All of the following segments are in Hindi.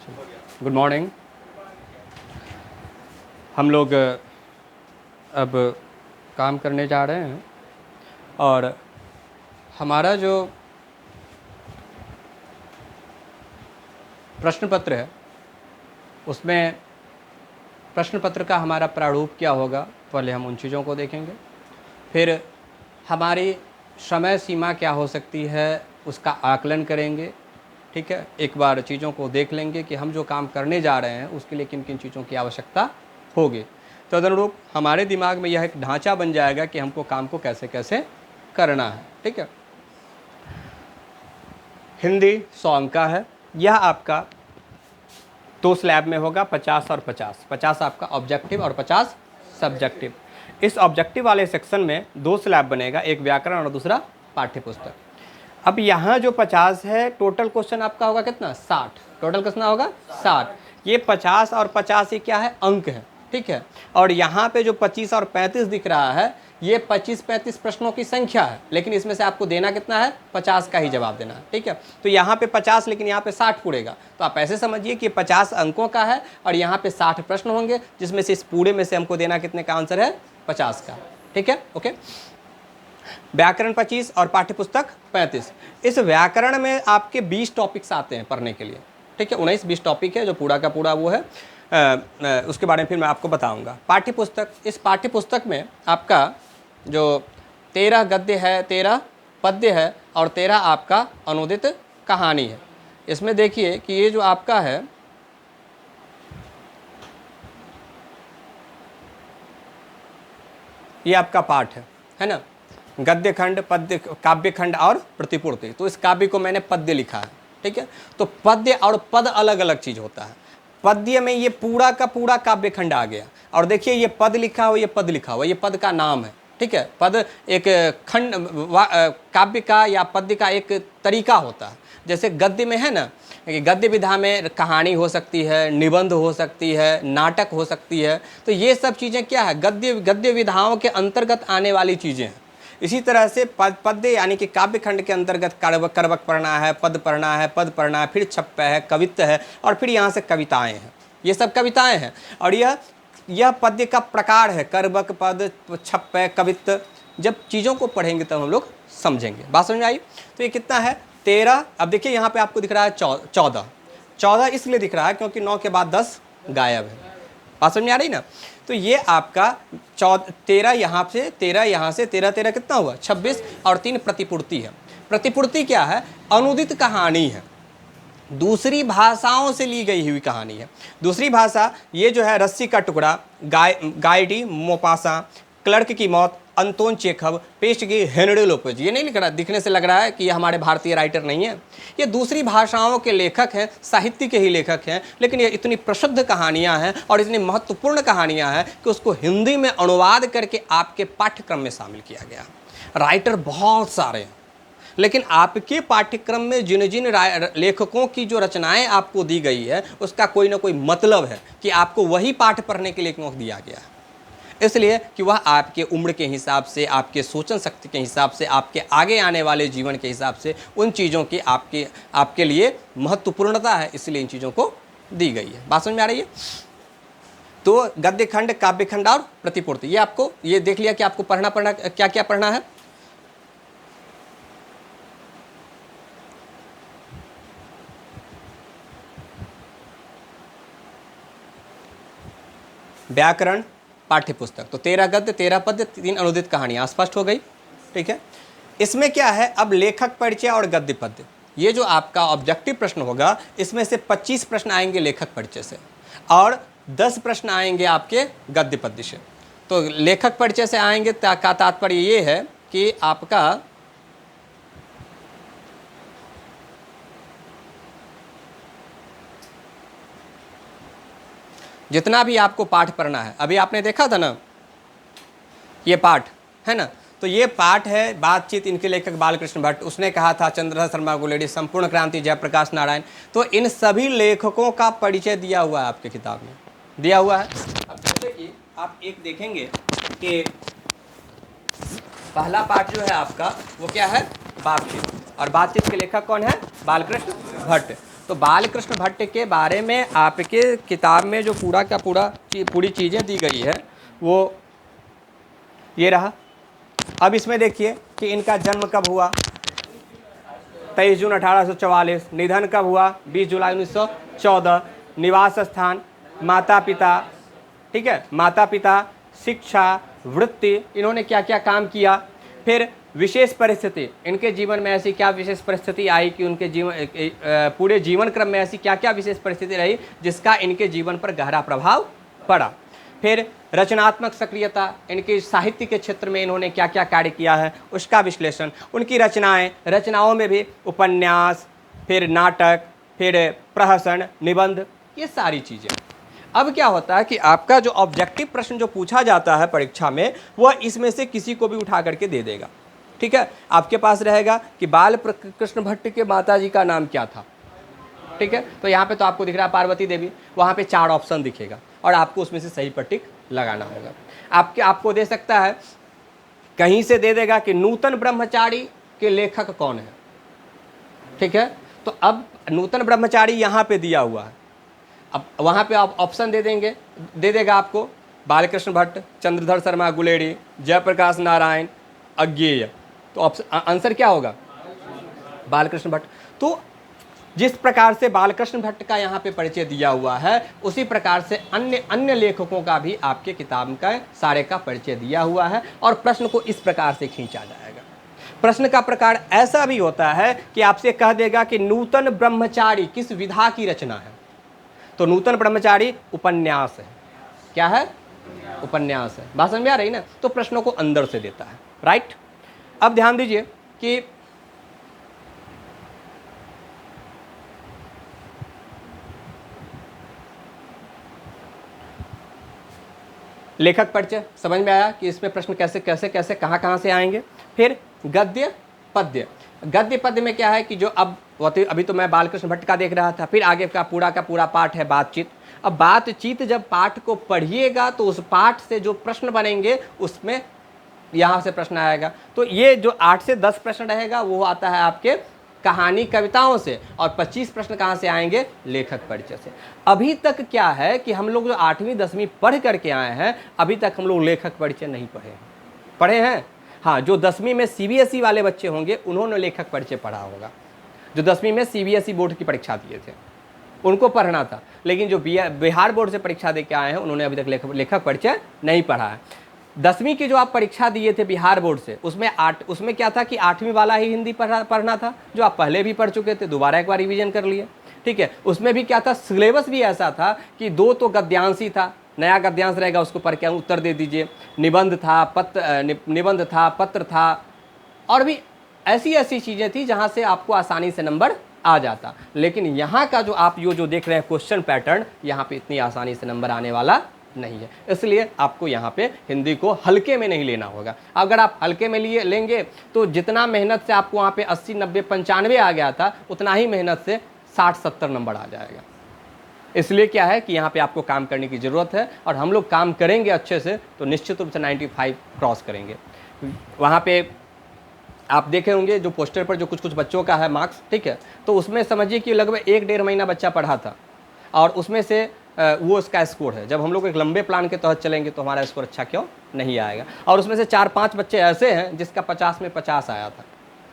Good morning. हम लोग अब काम करने जा रहे हैं और हमारा जो प्रश्न पत्र है उसमें प्रश्न पत्र का हमारा प्रारूप क्या होगा, पहले हम उन चीज़ों को देखेंगे। फिर हमारी समय सीमा क्या हो सकती है उसका आकलन करेंगे। ठीक है, एक बार चीज़ों को देख लेंगे कि हम जो काम करने जा रहे हैं उसके लिए किन किन चीज़ों की आवश्यकता होगी। तो तदनुरूप हमारे दिमाग में यह एक ढांचा बन जाएगा कि हमको काम को कैसे कैसे करना है। ठीक है, हिंदी 100 अंक का है। यह आपका 2 स्लैब में होगा, 50 और 50। 50 आपका ऑब्जेक्टिव और 50 सब्जेक्टिव। इस ऑब्जेक्टिव वाले सेक्शन में 2 स्लैब बनेगा, एक व्याकरण और दूसरा पाठ्यपुस्तक। अब यहाँ जो 50 है, टोटल क्वेश्चन आपका होगा कितना, 60। टोटल कितना होगा, 60। ये 50 और 50 ये क्या है, अंक है। ठीक है, और यहाँ पे जो 25 और 35 दिख रहा है, ये 25-35 प्रश्नों की संख्या है, लेकिन इसमें से आपको देना कितना है, 50 का ही जवाब देना है। ठीक है, तो यहाँ पे 50 लेकिन यहाँ पे 60 पूरेगा। तो आप ऐसे समझिए कि 50 अंकों का है और यहाँ पे 60 प्रश्न होंगे, जिसमें से इस पूरे में से हमको देना कितने का आंसर है, 50 का। ठीक है, ओके। व्याकरण 25 और पाठ्यपुस्तक 35। इस व्याकरण में आपके 20 टॉपिक्स आते हैं पढ़ने के लिए। ठीक है, 19-20 टॉपिक है जो पूरा का पूरा वो है। उसके बारे में फिर मैं आपको बताऊंगा। पाठ्यपुस्तक, इस पाठ्यपुस्तक में आपका जो 13 गद्य है, 13 पद्य है और 13 आपका अनुदित कहानी है। इसमें देखिए कि ये जो आपका है, ये आपका पाठ है ना, गद्य खंड, पद्य, काव्य खंड और प्रतिपूर्ति। तो इस काव्य को मैंने पद्य लिखा है। ठीक है, तो पद्य और पद अलग अलग चीज होता है। पद्य में ये पूरा का पूरा काव्य खंड आ गया, और देखिए ये पद लिखा हो, ये पद लिखा हो, ये पद का नाम है। ठीक है, पद एक खंड काव्य का या पद्य का एक तरीका होता है। जैसे गद्य में है ना, गद्य विधा में कहानी हो सकती है, निबंध हो सकती है, नाटक हो सकती है। तो ये सब चीज़ें क्या है, गद्य विधाओं के अंतर्गत आने वाली चीज़ें हैं। इसी तरह से पद्य यानी कि काव्य खंड के अंतर्गत करवक पढ़ना है, पद पढ़ना है, पद पढ़ना है, फिर छप्पय है, कवित्व है, और फिर यहाँ से कविताएं हैं। ये सब कविताएं हैं, और यह पद्य का प्रकार है, करवक, पद, छप्पय, कवित्व। जब चीज़ों को पढ़ेंगे तब हम लोग समझेंगे। बात समझ आई? तो ये कितना है, 13। अब देखिए यहाँ पे आपको दिख रहा है 14। 14 इसलिए दिख रहा है क्योंकि 9 के बाद 10 गायब है। बात समझ में आ रही ना? तो ये आपका 13 यहाँ से, 13 यहाँ से, 13 कितना हुआ, 26, और 3 प्रतिपूर्ति है। प्रतिपूर्ति क्या है, अनुदित कहानी है, दूसरी भाषाओं से ली गई हुई कहानी है। दूसरी भाषा ये जो है, रस्सी का टुकड़ा, गाय डी मोपासा, क्लर्क की मौत, अंतोन चेखव, पेश की हेनरी लोपेज। ये नहीं लिख रहा, दिखने से लग रहा है कि ये हमारे भारतीय राइटर नहीं है, ये दूसरी भाषाओं के लेखक हैं, साहित्य के ही लेखक हैं। लेकिन ये इतनी प्रसिद्ध कहानियां हैं और इतनी महत्वपूर्ण कहानियां हैं कि उसको हिंदी में अनुवाद करके आपके पाठ्यक्रम में शामिल किया गया। राइटर बहुत सारे हैं, लेकिन आपके पाठ्यक्रम में जिन जिन लेखकों की जो रचनाएं आपको दी गई है, उसका कोई ना कोई मतलब है कि आपको वही पाठ पढ़ने के लिए क्यों दिया गया है। इसलिए कि वह आपके उम्र के हिसाब से, आपके सोचन शक्ति के हिसाब से, आपके आगे आने वाले जीवन के हिसाब से उन चीज़ों की आपके लिए महत्वपूर्णता है, इसलिए इन चीज़ों को दी गई है। बात समझ में आ रही है? तो गद्य खंड, काव्य खंड और प्रतिपूर्ति, ये आपको ये देख लिया कि आपको पढ़ना क्या क्या पढ़ना है। व्याकरण पाठ्यपुस्तक, तो 13 गद्य, 13 पद्य, 3 अनुदित कहानियां, स्पष्ट हो गई। ठीक है, इसमें क्या है, अब लेखक परिचय और गद्य पद्य, ये जो आपका ऑब्जेक्टिव प्रश्न होगा, इसमें से 25 प्रश्न आएंगे लेखक परिचय से और 10 प्रश्न आएंगे आपके गद्य पद्य से। तो लेखक परिचय से आएंगे का तात्पर्य ये है कि आपका जितना भी आपको पाठ पढ़ना है, अभी आपने देखा था ना, ये पाठ है ना, तो ये पाठ है बातचीत, इनके लेखक बालकृष्ण भट्ट। उसने कहा था चंद्रशेखर शर्मा गुलेडी, संपूर्ण क्रांति जयप्रकाश नारायण। तो इन सभी लेखकों का परिचय दिया हुआ है आपके किताब में, दिया हुआ है। अब जैसे कि आप एक देखेंगे कि पहला पाठ जो है आपका वो क्या है, बातचीत, और बातचीत के लेखक कौन है, बालकृष्ण भट्ट। तो बालकृष्ण भट्ट के बारे में आपके किताब में जो पूरा का पूरी चीज़ें दी गई है वो ये रहा। अब इसमें देखिए कि इनका जन्म कब हुआ, 23 जून 1844। निधन कब हुआ, 20 जुलाई 1914। निवास स्थान, माता पिता, ठीक है, माता पिता, शिक्षा, वृत्ति, इन्होंने क्या क्या काम किया। फिर विशेष परिस्थिति, इनके जीवन में ऐसी क्या विशेष परिस्थिति आई कि उनके जीवन पूरे जीवन क्रम में ऐसी क्या क्या विशेष परिस्थिति रही जिसका इनके जीवन पर गहरा प्रभाव पड़ा। फिर रचनात्मक सक्रियता, इनके साहित्य के क्षेत्र में इन्होंने क्या क्या कार्य किया है उसका विश्लेषण। उनकी रचनाओं में भी उपन्यास, फिर नाटक, फिर प्रहसन, निबंध, ये सारी चीज़ें। अब क्या होता है कि आपका जो ऑब्जेक्टिव प्रश्न जो पूछा जाता है परीक्षा में वह इसमें से किसी को भी उठा करके दे देगा। ठीक है, आपके पास रहेगा कि बालकृष्ण भट्ट के माता जी का नाम क्या था। ठीक है, तो यहाँ पे तो आपको दिख रहा है पार्वती देवी, वहाँ पे 4 ऑप्शन दिखेगा और आपको उसमें से सही पर टिक लगाना होगा। आपको दे सकता है, कहीं से दे देगा कि नूतन ब्रह्मचारी के लेखक कौन है। ठीक है, तो अब नूतन ब्रह्मचारी यहाँ पे दिया हुआ है, अब वहाँ पे आप ऑप्शन दे देगा आपको बालकृष्ण भट्ट, चंद्रधर शर्मा गुलेरी, जयप्रकाश नारायण, अज्ञेय। तो ऑप्शन आंसर क्या होगा, बालकृष्ण भट्ट। तो जिस प्रकार से बालकृष्ण भट्ट का यहाँ पे परिचय दिया हुआ है उसी प्रकार से अन्य लेखकों का भी आपके किताब का सारे का परिचय दिया हुआ है और प्रश्न को इस प्रकार से खींचा जाएगा। प्रश्न का प्रकार ऐसा भी होता है कि आपसे कह देगा कि नूतन ब्रह्मचारी किस विधा की रचना है। तो नूतन ब्रह्मचारी उपन्यास है। क्या है, उपन्यास है। बात समझ में आ रही ना। तो प्रश्नों को अंदर से देता है, राइट। अब ध्यान दीजिए कि लेखक परिचय समझ में आया कि इसमें प्रश्न कैसे कैसे कैसे कहाँ से आएंगे। फिर गद्य पद्य। गद्य पद्य में क्या है कि जो अभी तो मैं बालकृष्ण भट्ट का देख रहा था, फिर आगे का पूरा पाठ है बातचीत। अब बातचीत जब पाठ को पढ़िएगा तो उस पाठ से जो प्रश्न बनेंगे उसमें यहाँ से प्रश्न आएगा। तो ये जो 8 से 10 प्रश्न रहेगा वो आता है आपके कहानी कविताओं से, और 25 प्रश्न कहाँ से आएंगे, लेखक परिचय से। अभी तक क्या है कि हम लोग जो 8वीं 10वीं पढ़ करके आए हैं अभी तक हम लोग लेखक परिचय नहीं पढ़े हैं। हाँ, जो 10वीं में CBSE वाले बच्चे होंगे उन्होंने लेखक परिचय पढ़ा होगा। जो 10वीं में CBSE बोर्ड की परीक्षा दिए थे उनको पढ़ना था, लेकिन जो बिहार बोर्ड से परीक्षा दे के आए हैं उन्होंने अभी तक लेखक परिचय नहीं पढ़ा है। 10वीं की जो आप परीक्षा दिए थे बिहार बोर्ड से उसमें क्या था कि 8वीं वाला ही हिंदी पढ़ना था, जो आप पहले भी पढ़ चुके थे, दोबारा एक बार रिवीजन कर लिए। ठीक है, उसमें भी क्या था, सिलेबस भी ऐसा था कि 2 तो गद्यांश ही था, नया गद्यांश रहेगा उसको पढ़ के उत्तर दे दीजिए। निबंध था, पत्र था, और भी ऐसी चीज़ें थी जहाँ से आपको आसानी से नंबर आ जाता। लेकिन यहाँ का जो आप जो देख रहे हैं क्वेश्चन पैटर्न, यहाँ पे इतनी आसानी से नंबर आने वाला नहीं है। इसलिए आपको यहाँ पे हिंदी को हल्के में नहीं लेना होगा। अगर आप हल्के में लेंगे तो जितना मेहनत से आपको वहाँ पे 80, 90, 95 आ गया था उतना ही मेहनत से 60, 70 नंबर आ जाएगा। इसलिए क्या है कि यहाँ पे आपको काम करने की ज़रूरत है, और हम लोग काम करेंगे अच्छे से तो निश्चित रूप से 95 क्रॉस करेंगे। वहाँ पे आप देखे होंगे जो पोस्टर पर जो कुछ बच्चों का है मार्क्स, ठीक है, तो उसमें समझिए कि लगभग 1-1.5 महीना बच्चा पढ़ा था और उसमें से वो उसका स्कोर है। जब हम लोग एक लंबे प्लान के तहत चलेंगे तो हमारा स्कोर अच्छा क्यों नहीं आएगा। और उसमें से 4-5 बच्चे ऐसे हैं जिसका 50 में 50 आया था।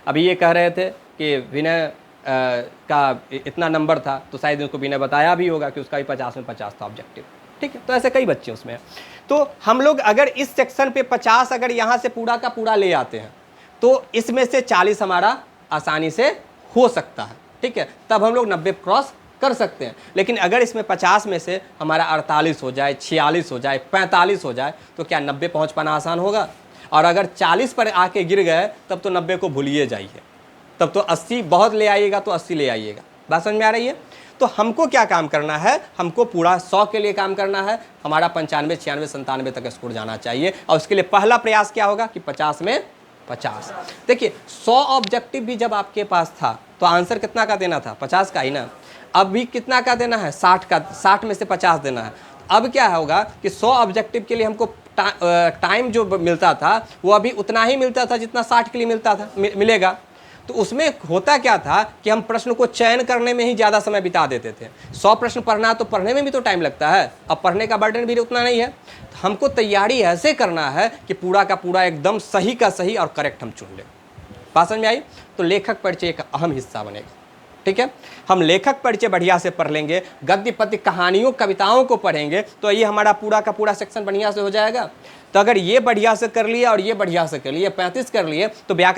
अभी ये कह रहे थे कि विनय का इतना नंबर था, तो शायद उनको विनय बताया भी होगा कि उसका भी 50 में 50 था ऑब्जेक्टिव। ठीक है, तो ऐसे कई बच्चे उसमें हैं। तो हम लोग अगर इस सेक्शन पे 50 अगर यहाँ से पूरा का पूरा ले आते हैं तो इसमें से 40 हमारा आसानी से हो सकता है। ठीक है, तब हम लोग 90 क्रॉस कर सकते हैं। लेकिन अगर इसमें 50 में से हमारा 48 हो जाए, 46 हो जाए, 45 हो जाए तो क्या 90 पहुँच पाना आसान होगा। और अगर 40 पर आके गिर गए तब तो 90 को भूलिए जाइए, तब तो 80 बहुत ले आइएगा तो 80 ले आइएगा। बात समझ में आ रही है। तो हमको क्या काम करना है, हमको पूरा 100 के लिए काम करना है। हमारा 95, 96, 97 तक स्कोर जाना चाहिए, और उसके लिए पहला प्रयास क्या होगा कि 50 में 50। देखिए 100 ऑब्जेक्टिव भी जब आपके पास था तो आंसर कितना का देना था, 50 का ही ना। अब भी कितना का देना है, 60 का, 60 में से 50 देना है। अब क्या होगा कि 100 ऑब्जेक्टिव के लिए हमको टाइम जो मिलता था वो अभी उतना ही मिलता था जितना 60 के लिए मिलता था मिलेगा। तो उसमें होता क्या था कि हम प्रश्न को चयन करने में ही ज़्यादा समय बिता देते थे। 100 प्रश्न पढ़ना तो पढ़ने में भी तो टाइम लगता है, अब पढ़ने का बर्डन भी उतना नहीं है। तो हमको तैयारी ऐसे करना है कि पूरा का पूरा एकदम सही का सही और करेक्ट हम चुन लें। बात समझ में आई? तो लेखक परिचय एक अहम हिस्सा बनेगा। ठीक है, हम लेखक परिचय बढ़िया से पढ़ लेंगे, गद्य पद्य कहानियों कविताओं को पढ़ेंगे तो ये हमारा पूरा का पूरा सेक्शन बढ़िया से हो जाएगा। तो अगर ये बढ़िया से कर लिया और ये बढ़िया से कर लिए, 35 कर लिए, तो व्याकरण